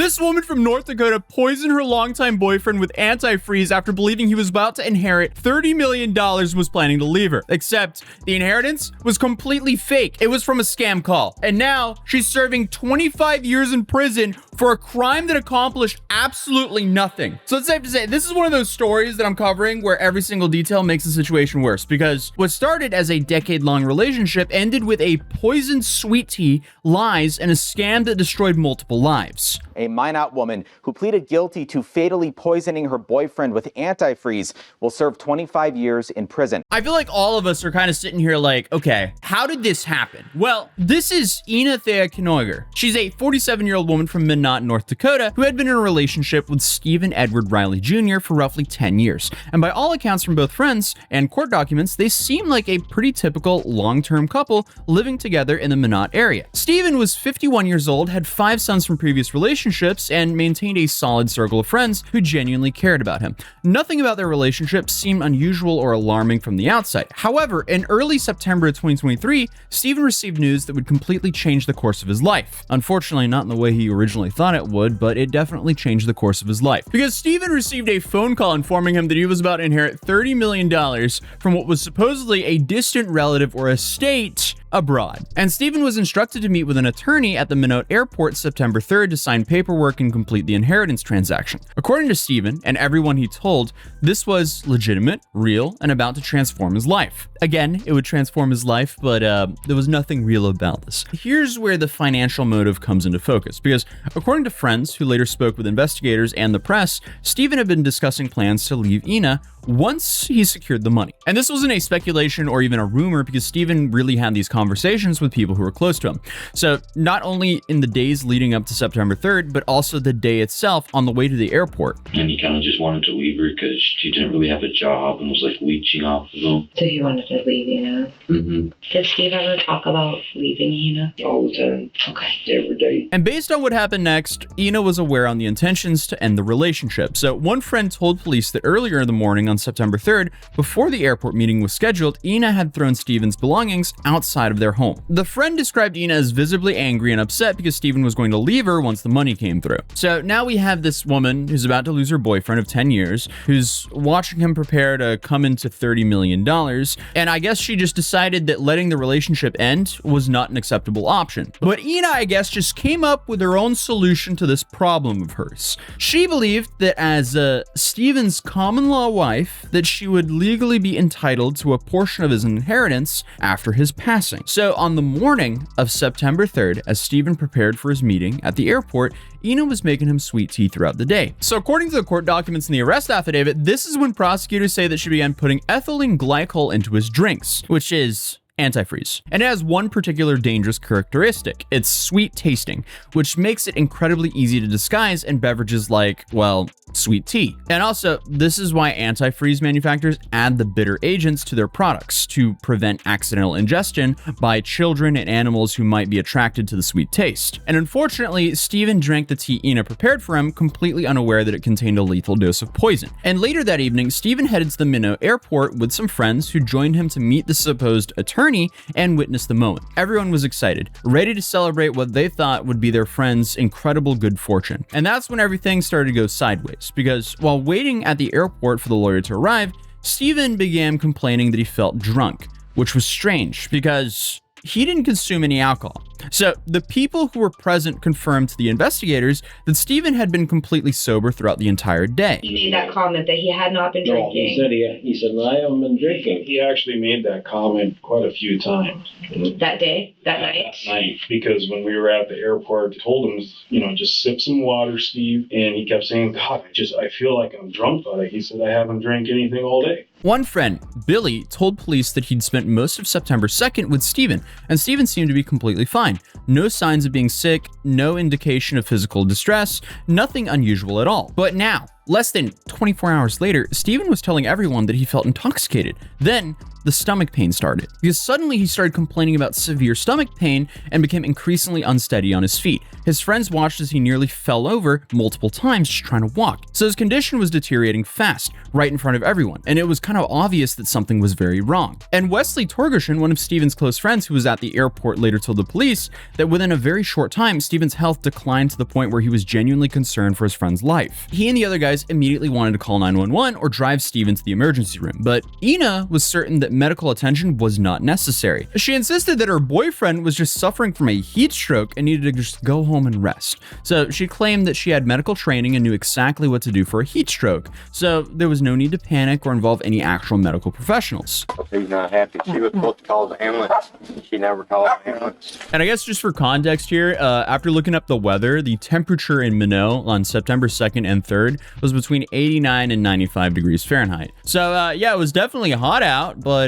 This woman from North Dakota poisoned her longtime boyfriend with antifreeze after believing he was about to inherit $30 million and was planning to leave her. Except the inheritance was completely fake. It was from a scam call. And now she's serving 25 years in prison for a crime that accomplished absolutely nothing. So it's safe to say this is one of those stories that I'm covering where every single detail makes the situation worse, because what started as a decade-long relationship ended with a poisoned sweet tea, lies, and a scam that destroyed multiple lives. A Minot woman who pleaded guilty to fatally poisoning her boyfriend with antifreeze will serve 25 years in prison. I feel like all of us are kind of sitting here like, okay, how did this happen? Well, this is Ina Thea Knoiger. She's a 47-year-old woman from Minot, North Dakota, who had been in a relationship with Stephen Edward Riley Jr. for roughly 10 years. And by all accounts from both friends and court documents, they seem like a pretty typical long-term couple living together in the Minot area. Stephen was 51 years old, had 5 sons from previous relationships, and maintained a solid circle of friends who genuinely cared about him. Nothing about their relationship seemed unusual or alarming from the outside. However, in early September of 2023, Stephen received news that would completely change the course of his life. Unfortunately, not in the way he originally thought it would, but it definitely changed the course of his life. Because Stephen received a phone call informing him that he was about to inherit $30 million from what was supposedly a distant relative or estate abroad. And Stephen was instructed to meet with an attorney at the Minot airport September 3rd to sign paperwork and complete the inheritance transaction. According to Stephen and everyone he told, this was legitimate, real, and about to transform his life. Again, it would transform his life, but there was nothing real about this. Here's where the financial motive comes into focus, because according to friends who later spoke with investigators and the press, Stephen had been discussing plans to leave Ina once he secured the money. And this wasn't a speculation or even a rumor, because Stephen really had these conversations with people who were close to him. So not only in the days leading up to September 3rd, but also the day itself on the way to the airport. And he kind of just wanted to leave her because she didn't really have a job and was like leeching off of him. So he wanted to leave Ina? Mm-hmm. Did Steve ever talk about leaving Ina? All the time. Okay. Every day. And based on what happened next, Ina was aware on the intentions to end the relationship. So one friend told police that earlier in the morning on September 3rd, before the airport meeting was scheduled, Ina had thrown Stephen's belongings outside of their home. The friend described Ina as visibly angry and upset because Stephen was going to leave her once the money came through. So now we have this woman who's about to lose her boyfriend of 10 years, who's watching him prepare to come into $30 million. And I guess she just decided that letting the relationship end was not an acceptable option. But Ina, I guess, just came up with her own solution to this problem of hers. She believed that as Stephen's common law wife, that she would legally be entitled to a portion of his inheritance after his passing. So on the morning of September 3rd, as Stephen prepared for his meeting at the airport, Ina was making him sweet tea throughout the day. So according to the court documents in the arrest affidavit, this is when prosecutors say that she began putting ethylene glycol into his drinks, which is antifreeze. And it has one particular dangerous characteristic. It's sweet tasting, which makes it incredibly easy to disguise in beverages like, well, sweet tea. And also, this is why antifreeze manufacturers add the bitter agents to their products to prevent accidental ingestion by children and animals who might be attracted to the sweet taste. And unfortunately, Stephen drank the tea Ina prepared for him, completely unaware that it contained a lethal dose of poison. And later that evening, Stephen headed to the Minot airport with some friends who joined him to meet the supposed attorney and witness the moment. Everyone was excited, ready to celebrate what they thought would be their friend's incredible good fortune. And that's when everything started to go sideways, because while waiting at the airport for the lawyer to arrive, Stephen began complaining that he felt drunk, which was strange because he didn't consume any alcohol. So the people who were present confirmed to the investigators that Stephen had been completely sober throughout the entire day. He made that comment that he had not been drinking. He said, I haven't been drinking. He actually made that comment quite a few times. That day? That night? That night. Because when we were at the airport, I told him, just sip some water, Steve. And he kept saying, God, I feel like I'm drunk, but he said, I haven't drank anything all day. One friend, Billy, told police that he'd spent most of September 2nd with Stephen, and Stephen seemed to be completely fine. No signs of being sick, no indication of physical distress, nothing unusual at all. But now, Less than 24 hours later, Steven was telling everyone that he felt intoxicated. Then, the stomach pain started, because suddenly he started complaining about severe stomach pain and became increasingly unsteady on his feet. His friends watched as he nearly fell over multiple times just trying to walk. So his condition was deteriorating fast, right in front of everyone, and it was kind of obvious that something was very wrong. And Wesley Torgerson, one of Steven's close friends who was at the airport, later told the police that within a very short time, Steven's health declined to the point where he was genuinely concerned for his friend's life. He and the other guys immediately wanted to call 911 or drive Steven to the emergency room, but Ina was certain that medical attention was not necessary. She insisted that her boyfriend was just suffering from a heat stroke and needed to just go home and rest. So she claimed that she had medical training and knew exactly what to do for a heat stroke, so there was no need to panic or involve any actual medical professionals. He's not happy. She was supposed to call the ambulance. She never called the ambulance. And I guess just for context here, after looking up the weather, the temperature in Minot on September 2nd and 3rd was between 89 and 95 degrees Fahrenheit. So yeah, it was definitely hot out, but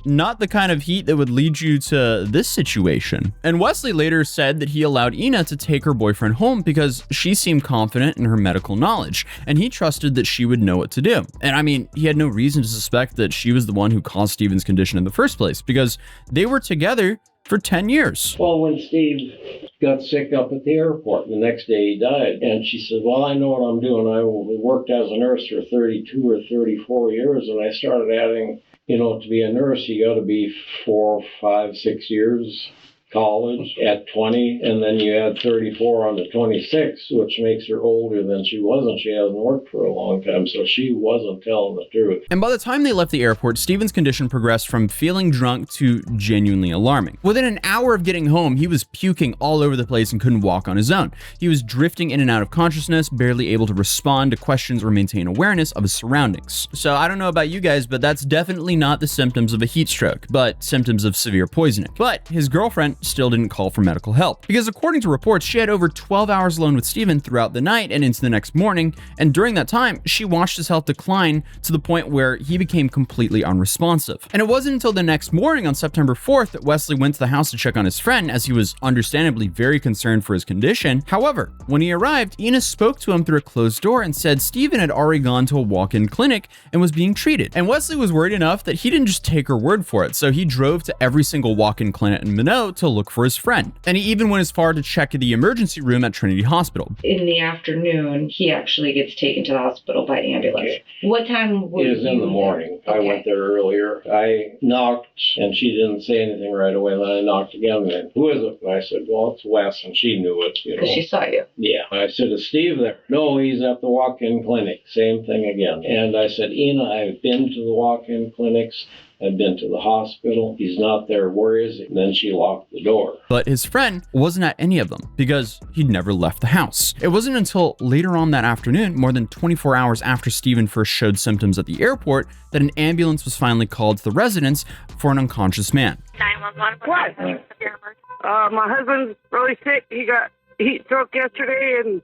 not the kind of heat that would lead you to this situation. And Wesley later said that he allowed Ina to take her boyfriend home because she seemed confident in her medical knowledge, and he trusted that she would know what to do. And I mean, he had no reason to suspect that she was the one who caused Steven's condition in the first place, because they were together for 10 years. Well, when Steve got sick up at the airport, the next day he died. And she said, well, I know what I'm doing. I worked as a nurse for 32 or 34 years, and I started adding, to be a nurse, you got to be 4, 5, 6 years college at 20, and then you add 34 on to 26, which makes her older than she was, and she hasn't worked for a long time, so she wasn't telling the truth. And by the time they left the airport, Steven's condition progressed from feeling drunk to genuinely alarming. Within an hour of getting home, he was puking all over the place and couldn't walk on his own. He was drifting in and out of consciousness, barely able to respond to questions or maintain awareness of his surroundings. So I don't know about you guys, but that's definitely not the symptoms of a heat stroke, but symptoms of severe poisoning. But his girlfriend still didn't call for medical help, because according to reports, she had over 12 hours alone with Steven throughout the night and into the next morning, and during that time, she watched his health decline to the point where he became completely unresponsive. And it wasn't until the next morning on September 4th that Wesley went to the house to check on his friend, as he was understandably very concerned for his condition. However, when he arrived, Ina spoke to him through a closed door and said Steven had already gone to a walk-in clinic and was being treated. And Wesley was worried enough that he didn't just take her word for it, so he drove to every single walk-in clinic in Minot to look for his friend. And he even went as far to check the emergency room at Trinity Hospital. In the afternoon, he actually gets taken to the hospital by ambulance. Okay. What time was It was in the morning. Okay. I went there earlier. I knocked, and she didn't say anything right away. Then I knocked again. And who is it? And I said, well, it's Wes, and she knew it. Because she saw you. Yeah. I said, is Steve there? No, he's at the walk-in clinic. Same thing again. And I said, Ina, I've been to the walk-in clinics. I've been to the hospital. He's not there. Where is he? And then she locked the door. But his friend wasn't at any of them because he'd never left the house. It wasn't until later on that afternoon, more than 24 hours after Steven first showed symptoms at the airport, that an ambulance was finally called to the residence for an unconscious man. 911. What? My husband's really sick. He got heat stroke yesterday, and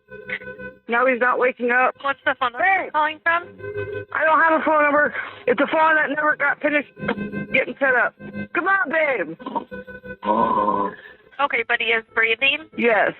now he's not waking up. What's the phone number you're calling from? I don't have a phone number. It's a phone that never got finished getting set up. Come on, babe. Okay, but he is breathing? Yes.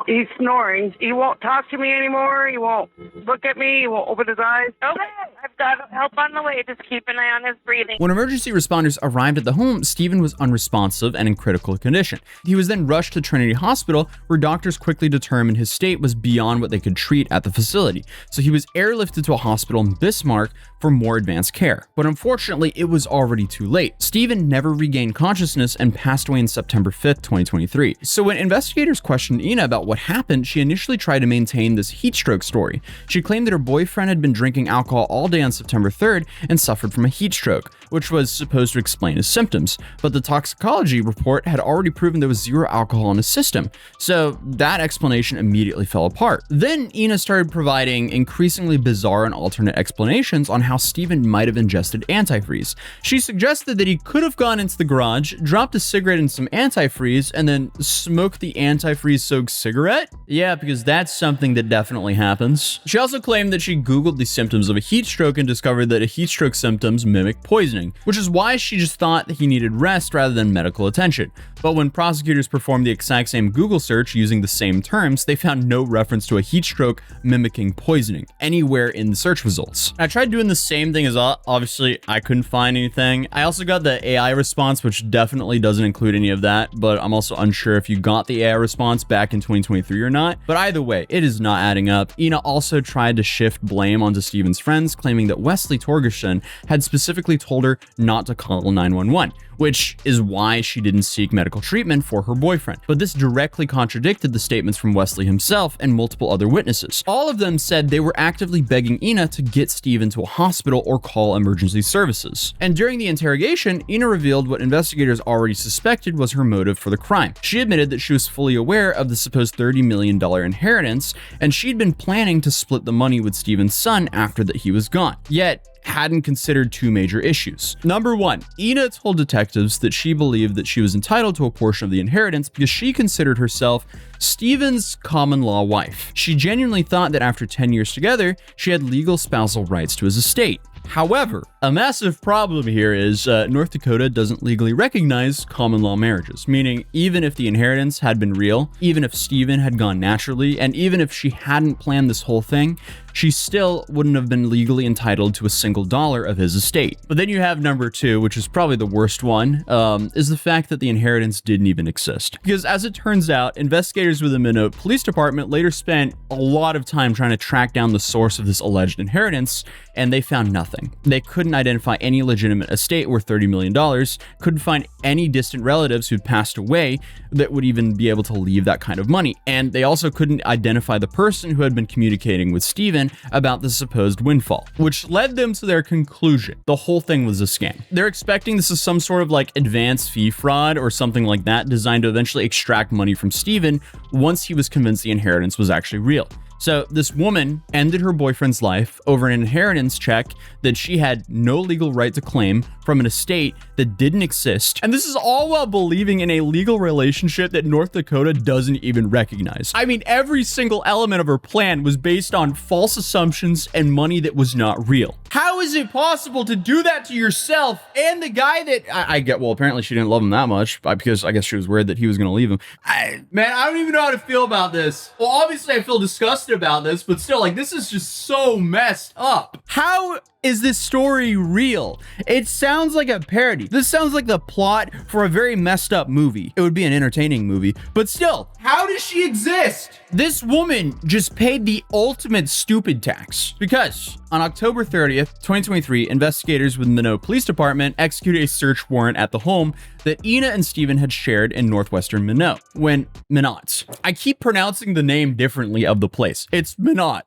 He's snoring. He won't talk to me anymore. He won't look at me. He won't open his eyes. Okay, I've got help on the way. Just keep an eye on his breathing. When emergency responders arrived at the home, Steven was unresponsive and in critical condition. He was then rushed to Trinity Hospital, where doctors quickly determined his state was beyond what they could treat at the facility. So he was airlifted to a hospital in Bismarck for more advanced care. But unfortunately, it was already too late. Steven never regained consciousness and passed away on September 5th, 2023. So when investigators questioned Ina about what happened, she initially tried to maintain this heat stroke story. She claimed that her boyfriend had been drinking alcohol all day on September 3rd and suffered from a heat stroke, which was supposed to explain his symptoms. But the toxicology report had already proven there was zero alcohol in his system, so that explanation immediately fell apart. Then Ina started providing increasingly bizarre and alternate explanations on how Steven might have ingested antifreeze. She suggested that he could have gone into the garage, dropped a cigarette in some antifreeze, and then smoked the antifreeze-soaked cigarette? Yeah, because that's something that definitely happens. She also claimed that she Googled the symptoms of a heat stroke and discovered that a heat stroke symptoms mimic poisoning. poisoning, which is why she just thought that he needed rest rather than medical attention. But when prosecutors performed the exact same Google search using the same terms, they found no reference to a heat stroke mimicking poisoning anywhere in the search results. I tried doing the same thing as obviously I couldn't find anything. I also got the AI response, which definitely doesn't include any of that, but I'm also unsure if you got the AI response back in 2023 or not. But either way, it is not adding up. Ina also tried to shift blame onto Steven's friends, claiming that Wesley Torgerson had specifically told her not to call 911, which is why she didn't seek medical treatment for her boyfriend. But this directly contradicted the statements from Wesley himself and multiple other witnesses. All of them said they were actively begging Ina to get Steven to a hospital or call emergency services. And during the interrogation, Ina revealed what investigators already suspected was her motive for the crime. She admitted that she was fully aware of the supposed $30 million inheritance, and she'd been planning to split the money with Steven's son after that he was gone. Yet, hadn't considered two major issues. Number one, Ina told detectives that she believed that she was entitled to a portion of the inheritance because she considered herself Steven's common law wife. She genuinely thought that after 10 years together, she had legal spousal rights to his estate. However, a massive problem here is North Dakota doesn't legally recognize common law marriages, meaning even if the inheritance had been real, even if Steven had gone naturally, and even if she hadn't planned this whole thing, she still wouldn't have been legally entitled to a single dollar of his estate. But then you have number two, which is probably the worst one, is the fact that the inheritance didn't even exist. Because as it turns out, investigators with the Minot Police Department later spent a lot of time trying to track down the source of this alleged inheritance, and they found nothing. They couldn't identify any legitimate estate worth $30 million, couldn't find any distant relatives who'd passed away that would even be able to leave that kind of money. And they also couldn't identify the person who had been communicating with Steven about the supposed windfall, which led them to their conclusion. The whole thing was a scam. They're expecting this is some sort of like advance fee fraud or something like that designed to eventually extract money from Steven once he was convinced the inheritance was actually real. So this woman ended her boyfriend's life over an inheritance check that she had no legal right to claim from an estate that didn't exist. And this is all while believing in a legal relationship that North Dakota doesn't even recognize. I mean, every single element of her plan was based on false assumptions and money that was not real. How is it possible to do that to yourself and the guy that I get? Well, apparently she didn't love him that much because I guess she was worried that he was going to leave him. Man, I don't even know how to feel about this. Well, obviously I feel disgusted about this, but still, like, this is just so messed up. How is this story real? It sounds like a parody. This sounds like the plot for a very messed up movie. It would be an entertaining movie, but still, how does she exist? This woman just paid the ultimate stupid tax because on October 30th, 2023, investigators with Minot Police Department executed a search warrant at the home that Ina and Steven had shared in northwestern Minot. Minot. I keep pronouncing the name differently of the place. It's Minot.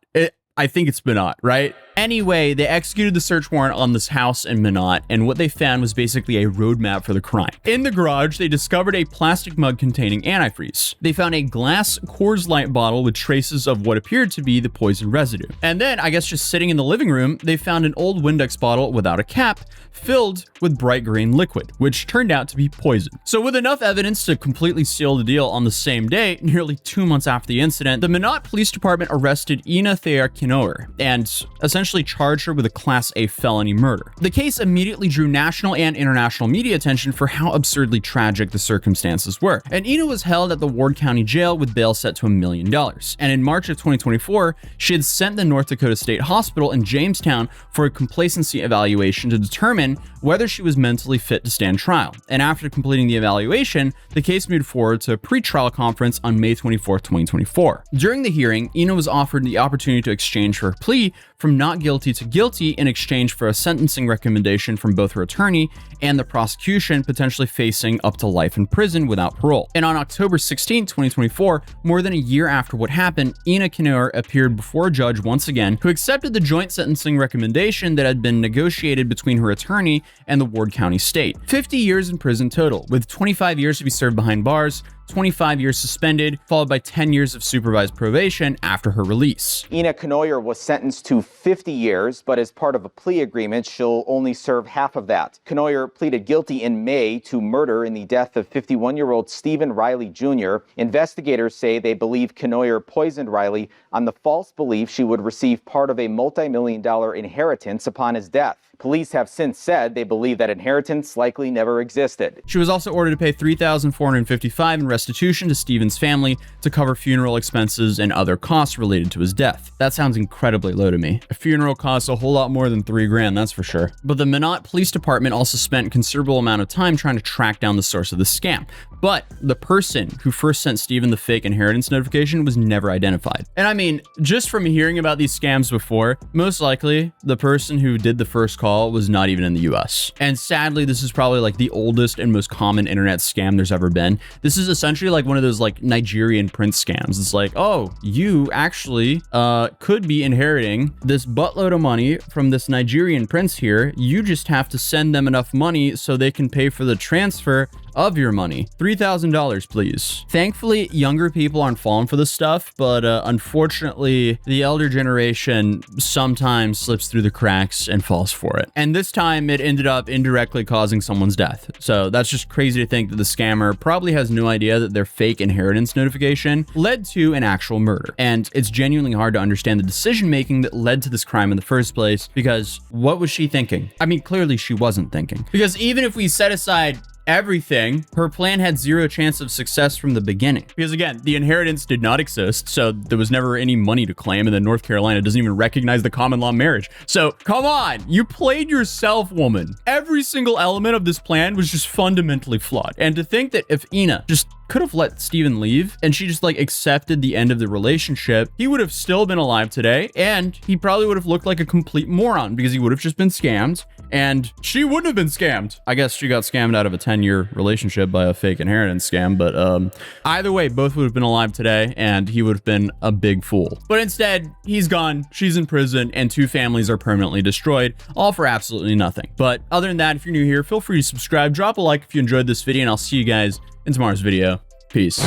I think it's Minot, right? Anyway, they executed the search warrant on this house in Minot, and what they found was basically a roadmap for the crime. In the garage, they discovered a plastic mug containing antifreeze. They found a glass Coors Light bottle with traces of what appeared to be the poison residue. And then, I guess just sitting in the living room, they found an old Windex bottle without a cap, filled with bright green liquid, which turned out to be poison. So with enough evidence to completely seal the deal on the same day, nearly 2 months after the incident, the Minot Police Department arrested Ina Thayer Kinoer and essentially charged her with a Class A felony murder. The case immediately drew national and international media attention for how absurdly tragic the circumstances were. And Ina was held at the Ward County Jail with bail set to $1 million. And in March of 2024, she had sent the North Dakota State Hospital in Jamestown for a complacency evaluation to determine whether she was mentally fit to stand trial. And after completing the evaluation, the case moved forward to a pre-trial conference on May 24, 2024. During the hearing, Ina was offered the opportunity to exchange her plea from not guilty to guilty in exchange for a sentencing recommendation from both her attorney and the prosecution, potentially facing up to life in prison without parole. And on October 16, 2024, more than a year after what happened, Ina Kinoer appeared before a judge once again who accepted the joint sentencing recommendation that had been negotiated between her attorney and the Ward County State. 50 years in prison total, with 25 years to be served behind bars, 25 years suspended, followed by 10 years of supervised probation after her release. Ina Knoyer was sentenced to 50 years, but as part of a plea agreement, she'll only serve half of that. Knoyer pleaded guilty in May to murder in the death of 51-year-old Stephen Riley Jr. Investigators say they believe Knoyer poisoned Riley on the false belief she would receive part of a multi-million-dollar inheritance upon his death. Police have since said they believe that inheritance likely never existed. She was also ordered to pay $3,455 in restitution to Stephen's family to cover funeral expenses and other costs related to his death. That sounds incredibly low to me. A funeral costs a whole lot more than $3,000, that's for sure. But the Minot Police Department also spent a considerable amount of time trying to track down the source of the scam. But the person who first sent Stephen the fake inheritance notification was never identified. And I mean, just from hearing about these scams before, most likely the person who did the first call was not even in the US. And sadly, this is probably like the oldest and most common internet scam there's ever been. This is essentially like one of those like Nigerian prince scams. It's like, oh, you actually could be inheriting this buttload of money from this Nigerian prince here. You just have to send them enough money so they can pay for the transfer of your money. $3,000, please. Thankfully, younger people aren't falling for this stuff, but unfortunately, the elder generation sometimes slips through the cracks and falls for it. And this time, it ended up indirectly causing someone's death. So that's just crazy to think that the scammer probably has no idea that their fake inheritance notification led to an actual murder. And it's genuinely hard to understand the decision-making that led to this crime in the first place, because what was she thinking? I mean, clearly she wasn't thinking. Because even if we set aside everything, her plan had zero chance of success from the beginning. Because again, the inheritance did not exist, so there was never any money to claim, and then North Carolina doesn't even recognize the common law marriage. So come on, you played yourself, woman. Every single element of this plan was just fundamentally flawed. And to think that if Ina just could have let Stephen leave and she just like accepted the end of the relationship, he would have still been alive today, and he probably would have looked like a complete moron because he would have just been scammed, and she wouldn't have been scammed. I guess she got scammed out of a 10-year relationship by a fake inheritance scam, but either way, both would have been alive today, and he would have been a big fool. But instead, he's gone, she's in prison, and two families are permanently destroyed, all for absolutely nothing. But other than that, if you're new here, feel free to subscribe, drop a like if you enjoyed this video, and I'll see you guys in tomorrow's video. Peace.